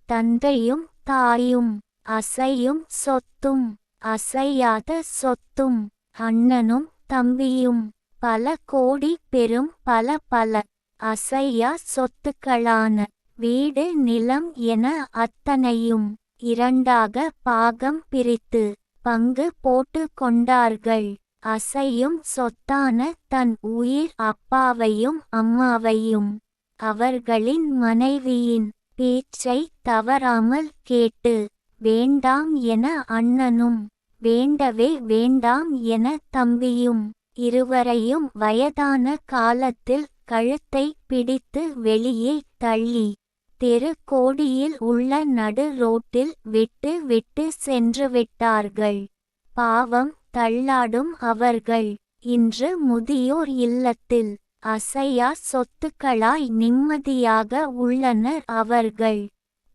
தந்தையும் தாயும் அசையும் சொத்தும் அசையாத சொத்தும் அண்ணனும் தம்பியும் பல கோடி பெரும் பல பல அசையா சொத்துக்களான வீடு நிலம் என அத்தனையும் இரண்டாக பாகம் பிரித்து பங்கு போட்டு கொண்டார்கள். அசையும் சொத்தான தன் உயிர் அப்பாவையும் அம்மாவையும் அவர்களின் மனைவியின் பேச்சை தவறாமல் கேட்டு வேண்டாம் என அண்ணனும் வேண்டவே வேண்டாம் என தம்பியும் இருவரையும் வயதான காலத்தில் கழுத்தை பிடித்து வெளியே தள்ளி தெரு கோடியில் உள்ள நடு ரோட்டில் விட்டு விட்டு சென்றுவிட்டார்கள். பாவம் தள்ளாடும் அவர்கள் இன்று முதியோர் இல்லத்தில் அசையா சொத்துக்களாய் நிம்மதியாக உள்ளனர் அவர்கள்.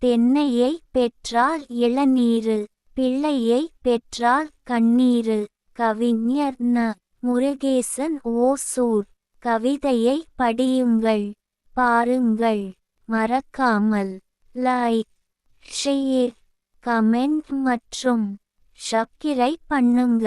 தென்னையை பெற்றால் இளநீரு, பிள்ளையை பெற்றால் கண்ணீரு. கவிஞர் ந. முருகேசன் ஓசூர். கவிதையை படியுங்கள், பாருங்கள். மறக்காமல் லைக், ஷேர், கமெண்ட் மற்றும் சப்ஸ்கிரைப் பண்ணுங்க.